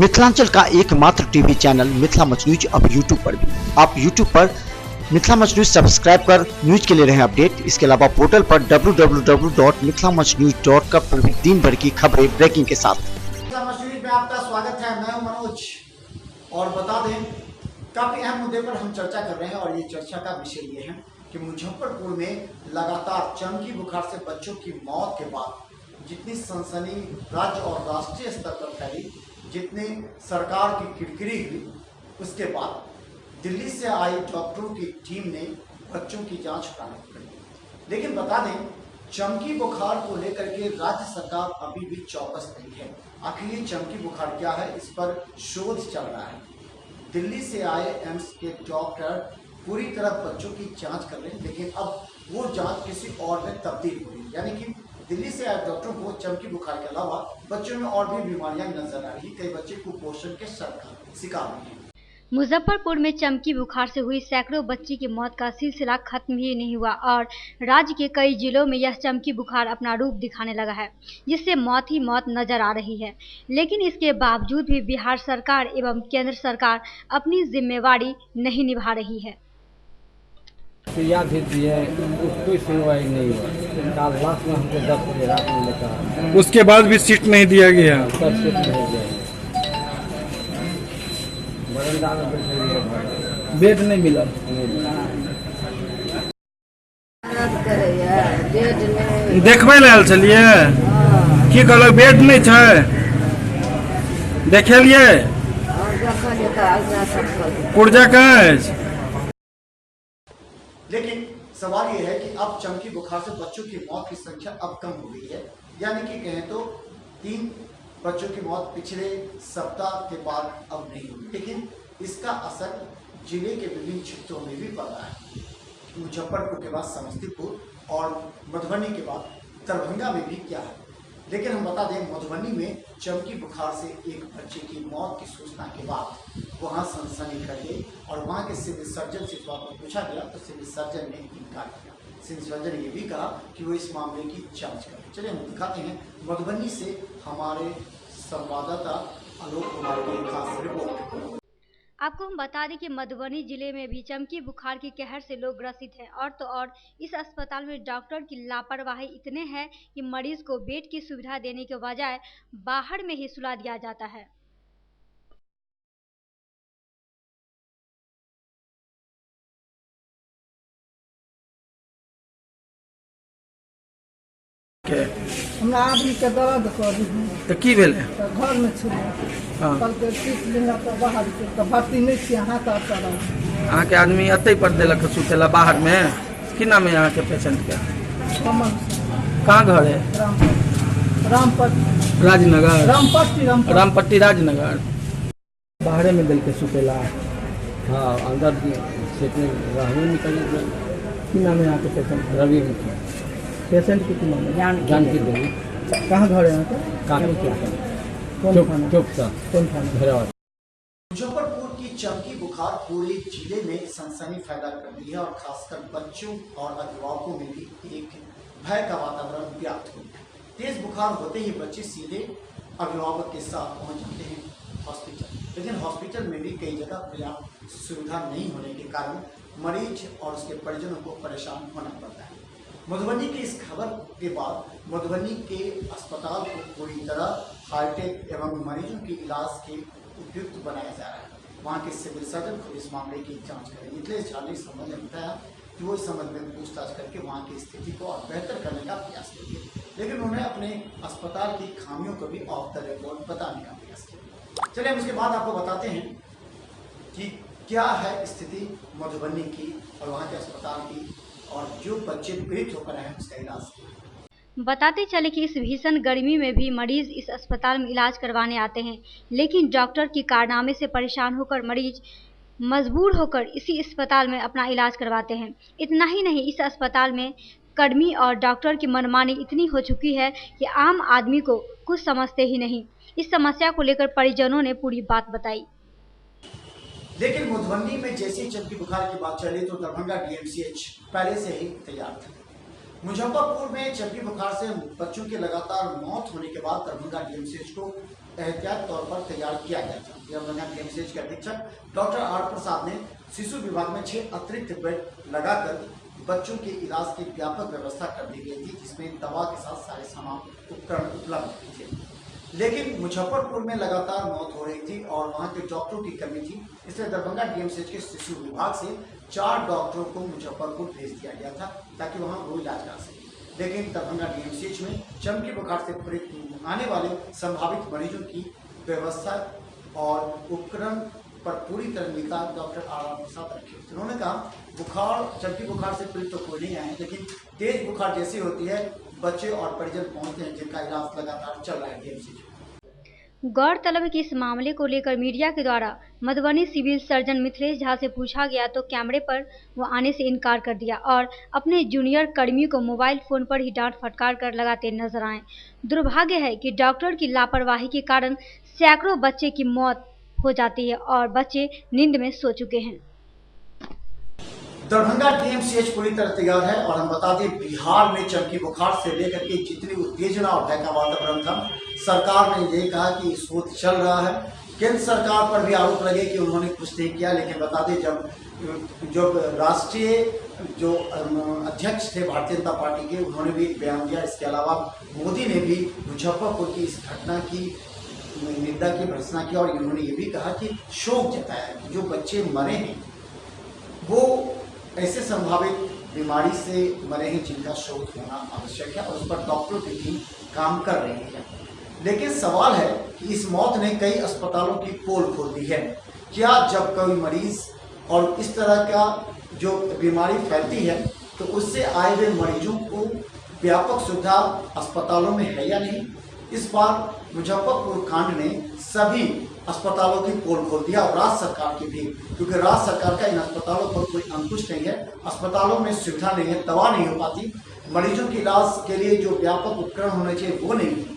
मिथिलांचल का एकमात्र TV channel Mithila much news अब यूट्यूब पर भी। आप यूट्यूब पर मिथिला मच न्यूज सब्सक्राइब कर न्यूज के लिए रहे अपडेट। इसके अलावा पोर्टल पर www.mithilamachnews.com पर भी दिन भर की खबरें ब्रेकिंग के साथ। मिथिला मच न्यूज में आपका स्वागत है। मैं हूं मनोज और बता दें काफी अहम मुद्दे पर हम चर्चा कर रहे हैं और ये चर्चा का विषय ये है कि मुजफ्फरपुर में लगातार चमकी बुखार से बच्चों की मौत के बाद जितनी सनसनी राज्य और राष्ट्रीय स्तर पर फैली, जितनी सरकार की किरकिरी हुई, उसके बाद दिल्ली से आई डॉक्टरों की टीम ने बच्चों की जांच प्रारंभ कर दी। लेकिन बता दें चमकी बुखार को लेकर के राज्य सरकार अभी भी चौकस नहीं है। आखिर ये चमकी बुखार क्या है, इस पर शोध चल रहा है। दिल्ली से आए एम्स के डॉक्टर पूरी तरह बच्चों की जांच कर रहे हैं, लेकिन अब वो जांच किसी और में तब्दील हो रही है। यानी कि दिल्ली से आए डॉक्टरों को चमकी बुखार के अलावा बच्चों में और भी बीमारियां नजर आ रही। कई बच्चे कुपोषण के शिकार हुए हैं। मुजफ्फरपुर में चमकी बुखार से हुई सैकड़ों बच्ची की मौत का सिलसिला खत्म ही नहीं हुआ और राज्य के कई जिलों में यह चमकी बुखार अपना रूप दिखाने लगा है, जिससे मौत ही मौत नजर आ रही है। लेकिन इसके बावजूद भी बिहार सरकार एवं केंद्र सरकार अपनी जिम्मेवारी नहीं निभा रही है। कोई सुनवाई नहीं हुआ। कल रात में हमको 10 बजे रात में लेकर उसके बाद भी सीट नहीं दिया गया। सीट नहीं दिया। बरंदा में बैठे बेड नहीं मिला। देखबे लेल चलिए की कहलो बेड नहीं छै, देखेलिए पुर्जा कहाँ है। लेकिन सवाल ये है कि अब चमकी बुखार से बच्चों की मौत की संख्या अब कम हो गई है। यानी कि कहें तो 3 बच्चों की मौत पिछले सप्ताह के बाद अब नहीं हुई, लेकिन इसका असर जिले के विभिन्न क्षेत्रों में भी पड़ रहा है। मुजफ्फरपुर के बाद समस्तीपुर और मधुबनी के बाद दरभंगा में भी क्या है। लेकिन हम बता दें मधुबनी में चमकी बुखार से एक बच्चे की मौत की सूचना के बाद वहां सनसनी कर गई और वहां के सिविल सर्जन से इस बात पर पूछा गया तो सिविल सर्जन ने इनकार किया। सिविल सर्जन ने यह भी कहा कि वो इस मामले की जांच करें। चलिए हम दिखाते हैं मधुबनी से हमारे संवाददाता आलोक कुमार की खास रिपोर्ट। आपको हम बता दें कि मधुबनी जिले में भी चमकी बुखार की कहर से लोग ग्रसित हैं और तो और इस अस्पताल में डॉक्टर की लापरवाही इतने हैं कि मरीज को बेड की सुविधा देने के बजाय बाहर में ही सुला दिया जाता है। हमरा आदमी के दर्द करी तो की भेल तो घर में छुले कहलकै सीट लेना तो बाहर तो भर्ती नहीं थी हाथ तरह अहाँ के आदमी अतै पर देलक सुतेला बाहर में। की नाम है यहाँ के पेशेंट के? कमल कहाँ घर है? रामपट्टी राजनगर। रामपट्टी राजनगर। बाहरे में दिल के सुतेला। हाँ अंदर सीट में रहने निकल गए। की नाम है यहाँ के पेशेंट? रवि पेशेंट की नाम है? जानकी देवी। कहाँ घर है यहाँ का? काफी कौन थाना? चुप सा कौन थाना? धन्यवाद। मुजफ्फरपुर की चमकी बुखार पूरे जिले में सनसनी पैदा कर दी है और खासकर बच्चों और अभिभावकों में भी एक भय का वातावरण व्याप्त हो गया। तेज बुखार होते ही बच्चे सीधे अभिभावक के साथ पहुंच जाते हैं हॉस्पिटल, लेकिन हॉस्पिटल में भी कई जगह पर्याप्त सुविधा नहीं होने के कारण मरीज और उसके परिजनों को परेशान होना पड़ता है। मधुबनी की इस खबर के बाद मधुबनी के अस्पताल को पूरी तरह हाईटेक एवं मरीजों के इलाज के उपयुक्त बनाया जा रहा है। वहाँ के सिविल सर्जन को इस मामले की जांच करेंगे। मिथिलेश झा ने इस संबंध में बताया कि वो इस संबंध में पूछताछ करके वहाँ की स्थिति को और बेहतर करने का प्रयास करेंगे, लेकिन उन्होंने अपने अस्पताल की खामियों को भी ऑफ द रिकॉर्ड बताने का प्रयास किया। चलिए हम उसके बाद आपको बताते हैं कि क्या है स्थिति मधुबनी की और वहाँ के अस्पताल की और जो बच्चे पीड़ित होकर आए उसका इलाज। बताते चले कि इस भीषण गर्मी में भी मरीज इस अस्पताल में इलाज करवाने आते हैं, लेकिन डॉक्टर की कारनामे से परेशान होकर मरीज मजबूर होकर इसी अस्पताल में अपना इलाज करवाते हैं। इतना ही नहीं, इस अस्पताल में कर्मी और डॉक्टर की मनमानी इतनी हो चुकी है कि आम आदमी को कुछ समझते ही नहीं। इस समस्या को लेकर परिजनों ने पूरी बात बताई। लेकिन मधुबनी में जैसे चमकी बुखार की बात चली तो दरभंगा डीएमसीएच पहले से ही तैयार था। मुजफ्फरपुर में चमकी बुखार से बच्चों की लगातार मौत होने के बाद दरभंगा डीएमसीएच को एहतियात तौर पर तैयार किया गया था। दरभंगा डीएमसीएच के अधीक्षक डॉक्टर आर प्रसाद ने शिशु विभाग में 6 अतिरिक्त बेड लगाकर बच्चों के इलाज की व्यापक व्यवस्था कर दी गई थी, जिसमें दवा के साथ सारे सामान उपकरण उपलब्ध थे। लेकिन मुजफ्फरपुर में लगातार मौत हो रही थी और वहां के डॉक्टरों की कमी थी, इसलिए दरभंगा डीएमसीएच के शिशु विभाग से 4 डॉक्टरों को मुजफ्फरपुर भेज दिया गया था ताकि वहां वो इलाज करा सके। लेकिन दरभंगा डीएमसीएच में चमकी बुखार से पीड़ित आने वाले संभावित मरीजों की व्यवस्था और उपकरण पर पूरी तरह निगाह डॉक्टर आर प्रसाद रखे। उन्होंने कहा बुखार चमकी बुखार से पीड़ित तो कोई नहीं आए, लेकिन तेज बुखार जैसी होती है बच्चे और परिजन पहुंचते हैं जिनका इलाज लगातार चल रहा है डीएमसीएच। गौरतलब है कि इस मामले को लेकर मीडिया के द्वारा मधुबनी सिविल सर्जन मिथिलेश झा से पूछा गया तो कैमरे पर वो आने से इनकार कर दिया और अपने जूनियर कर्मियों को मोबाइल फोन पर ही डांट फटकार कर लगाते नजर आए। दुर्भाग्य है कि डॉक्टर की लापरवाही के कारण सैकड़ों बच्चे की मौत हो जाती है और बच्चे नींद में सो चुके हैं। दरभंगा डीएमसीएच पूरी तरह तैयार है और हम बता दें बिहार में चमकी बुखार से लेकर के जितनी उत्तेजना और भय का वातावरण था, सरकार ने ये कहा कि शोध चल रहा है। केंद्र सरकार पर भी आरोप लगे कि उन्होंने कुछ नहीं किया, लेकिन बता दें जब राष्ट्रीय जो अध्यक्ष थे भारतीय जनता पार्टी के, उन्होंने भी एक बयान दिया। इसके अलावा मोदी ने भी मुजफ्फरपुर की इस घटना की निंदा की, भर्त्सना की और उन्होंने ये भी कहा कि शोक जताया कि जो बच्चे मरे हैं वो ऐसे संभावित बीमारी से मरे हैं जिनका शोध होना आवश्यक है और उस पर डॉक्टरों की टीम काम कर रही है। लेकिन सवाल है कि इस मौत ने कई अस्पतालों की पोल खोल दी है। क्या जब कोई मरीज और इस तरह का जो बीमारी फैलती है तो उससे आए हुए मरीजों को व्यापक सुविधा अस्पतालों में है या नहीं? इस बार मुजफ्फरपुर कांड ने सभी अस्पतालों की पोल खोल दिया और राज्य सरकार की भी, क्योंकि राज्य सरकार का इन अस्पतालों पर कोई अंकुश नहीं है। अस्पतालों में सुविधा नहीं है, दवा नहीं हो पाती, मरीजों के इलाज के लिए जो व्यापक उपकरण होने चाहिए वो नहीं है।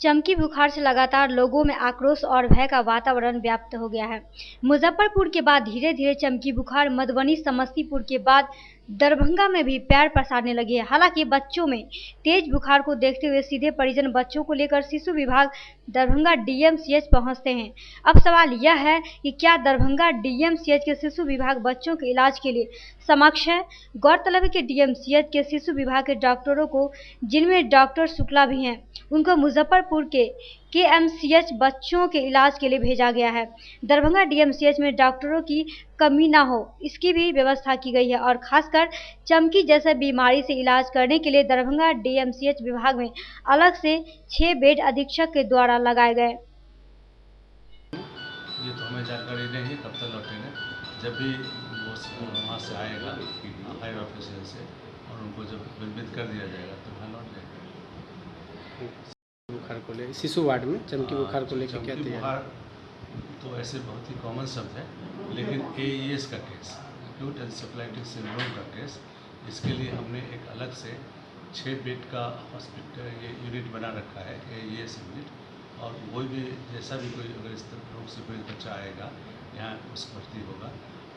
चमकी बुखार से लगातार लोगों में आक्रोश और भय का वातावरण व्याप्त हो गया है। मुजफ्फरपुर के बाद धीरे धीरे चमकी बुखार मधुबनी, समस्तीपुर के बाद दरभंगा में भी पैर पसारने लगी है। हालांकि बच्चों में तेज बुखार को देखते हुए सीधे परिजन बच्चों को लेकर शिशु विभाग दरभंगा डीएमसीएच पहुंचते हैं। अब सवाल यह है कि क्या दरभंगा डीएमसीएच के शिशु विभाग बच्चों के इलाज के लिए समक्ष है? गौरतलब है कि डीएमसीएच के शिशु विभाग के डॉक्टरों को, जिनमें डॉक्टर शुक्ला भी हैं, उनको मुजफ्फरपुर के केएमसीएच बच्चों के इलाज के लिए भेजा गया है। दरभंगा डीएमसीएच में डॉक्टरों की कमी ना हो, इसकी भी व्यवस्था की गई है और खासकर चमकी जैसे बीमारी से इलाज करने के लिए दरभंगा डीएमसीएच विभाग में अलग से 6 बेड अधीक्षक के द्वारा लगाए गए। ये तो हमें जानकारी नहीं है कब तक लौटेंगे। जब भी वो वहाँ से आएगा हायर ऑफिसर से और उनको जब विनित कर दिया जाएगा तो वहाँ लौट जाएगा। बुखार को ले शिशु वार्ड में चमकी बुखार को लेकर क्या तैयारी? बुखार तो ऐसे बहुत ही कॉमन शब्द है, लेकिन AES का केस, एक्यूट एन्सेफेलाइटिस सिंड्रोम का केस, इसके लिए हमने एक अलग से 6 बेड का हॉस्पिटल ये यूनिट बना रखा है, AES यूनिट। और कोई भी जैसा भी कोई अगर इस रोग से कोई बच्चा आएगा यहाँ उस भर्ती होगा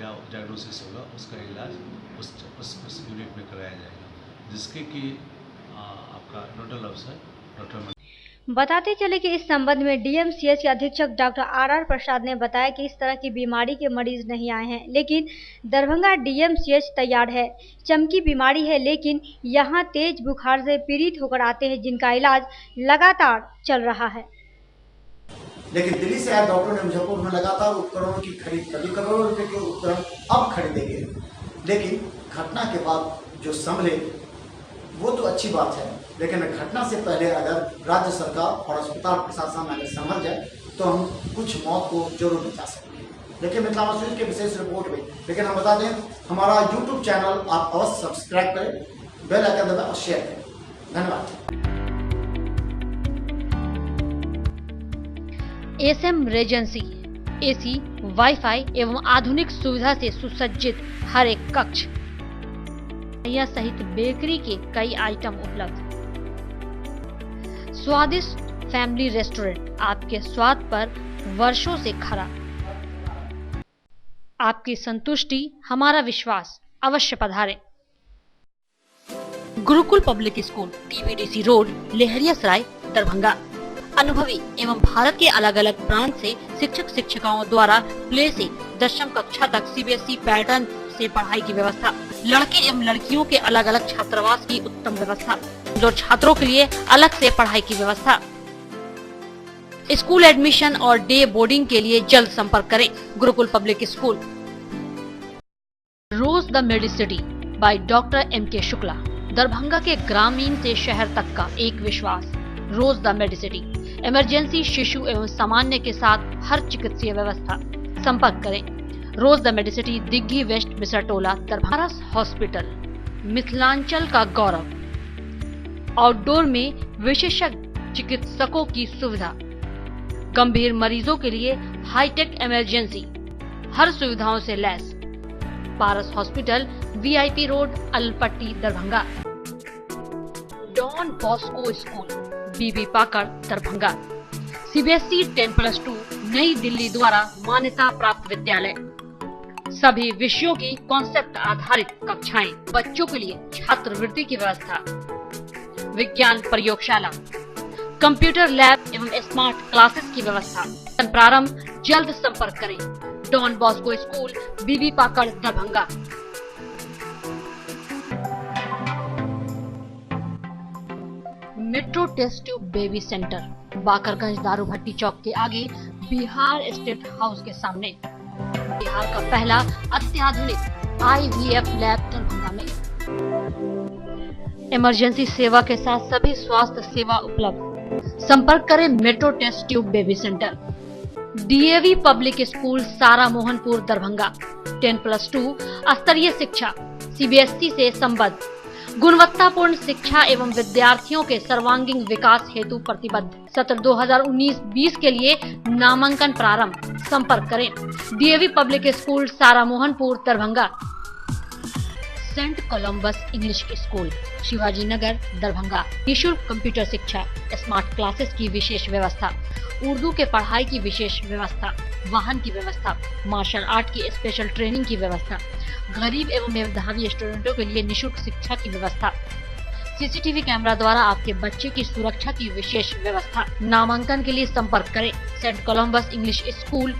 या डायग्नोसिस होगा, उसका इलाज उस यूनिट में कराया जाएगा, जिसके कि आपका नोडल अफसर डॉक्टर। बताते चले कि इस संबंध में डीएमसीएच के अधीक्षक डॉक्टर आर प्रसाद ने बताया कि इस तरह की बीमारी के मरीज नहीं आए हैं, लेकिन दरभंगा डीएमसीएच तैयार है। चमकी बीमारी है, लेकिन यहाँ तेज बुखार से पीड़ित होकर आते हैं, जिनका इलाज लगातार चल रहा है। लेकिन दिल्ली से आए डॉक्टरों ने मुजफ्फरपुर में लगातार उपकरणों की खरीद कर ली, करोड़ों रुपए के उपकरण अब खरीदे गए। लेकिन घटना के बाद जो संभले वो तो अच्छी बात है, लेकिन घटना से पहले अगर राज्य सरकार और अस्पताल प्रशासन अगर समझ जाए तो हम कुछ मौत को जरूर बचा सकते हैं। देखिए मिथिला मच न्यूज के विशेष रिपोर्ट में। लेकिन हम बता दें हमारा यूट्यूब चैनल आप अवश्य सब्सक्राइब करें, बेल आइकन दबाएं और शेयर करें। धन्यवाद। एसएम रेजेंसी एसी, वाईफाई एवं आधुनिक सुविधा से सुसज्जित हर एक कक्ष यह सहित बेकरी के कई आइटम उपलब्ध। स्वादिष्ट फैमिली रेस्टोरेंट आपके स्वाद पर वर्षों से खरा। आपकी संतुष्टि हमारा विश्वास, अवश्य पधारें। Gurukul public school, TVDC road, Lahariya Sarai, Darbhanga. अनुभवी एवं भारत के अलग अलग प्रांत से शिक्षक शिक्षिकाओं द्वारा प्ले से 10वीं कक्षा तक सीबीएसई पैटर्न से पढ़ाई की व्यवस्था, लड़के एवं लड़कियों के अलग अलग छात्रावास की उत्तम व्यवस्था, जो छात्रों के लिए अलग से पढ़ाई की व्यवस्था। स्कूल एडमिशन और डे बोर्डिंग के लिए जल्द संपर्क करें Gurukul public school. Rose the Medicity by doctor M.K. Shukla, Darbhanga के ग्रामीण से शहर तक का एक विश्वास। रोज द मेडिसिटी, इमरजेंसी, शिशु एवं सामान्य के साथ हर चिकित्सीय व्यवस्था। संपर्क करें rose the medicity, Digghi west, Misartola, Darbhanga. Hospital, Mithilanchal का गौरव। आउटडोर में विशेषज्ञ चिकित्सकों की सुविधा, गंभीर मरीजों के लिए हाईटेक इमरजेंसी, हर सुविधाओं से लैस। Paras hospital, VIP road, Alpatti, Darbhanga. Don Bosco school, BB Pakar, Darbhanga. CBSE 10+2 नई दिल्ली द्वारा मान्यता प्राप्त विद्यालय। सभी विषयों की कॉन्सेप्ट आधारित कक्षाएं, बच्चों के लिए छात्रवृत्ति की व्यवस्था, विज्ञान प्रयोगशाला, कंप्यूटर लैब एवं स्मार्ट क्लासेस की व्यवस्था। प्रारंभ, जल्द संपर्क करें Don Bosco school, BB Pakar, Darbhanga. Metro test tube baby centre, Bakarganj Daru Bhatti चौक के आगे, बिहार स्टेट हाउस के सामने। बिहार का पहला अत्याधुनिक IVF लैब दरभंगा में। इमरजेंसी सेवा के साथ सभी स्वास्थ्य सेवा उपलब्ध। संपर्क करें metro test tube baby centre. DAV public school, Sara Mohanpur, Darbhanga. 10+2 स्तरीय शिक्षा, CBSE से संबद्ध, गुणवत्तापूर्ण शिक्षा एवं विद्यार्थियों के सर्वांगीण विकास हेतु प्रतिबद्ध। सत्र 2019-20 के लिए नामांकन प्रारंभ। संपर्क करें DAV public school, Sara Mohanpur, Darbhanga. Saint Columbus English school, Shivaji Nagar, Darbhanga. निःशुल्क कंप्यूटर शिक्षा, स्मार्ट क्लासेस की विशेष व्यवस्था, उर्दू के पढ़ाई की विशेष व्यवस्था, वाहन की व्यवस्था, मार्शल आर्ट की स्पेशल ट्रेनिंग की व्यवस्था, गरीब एवं मेधावी स्टूडेंटों के लिए निःशुल्क शिक्षा की व्यवस्था, CCTV कैमरा द्वारा आपके बच्चे की सुरक्षा की विशेष व्यवस्था। नामांकन के लिए संपर्क करें सेंट कोलंबस इंग्लिश स्कूल,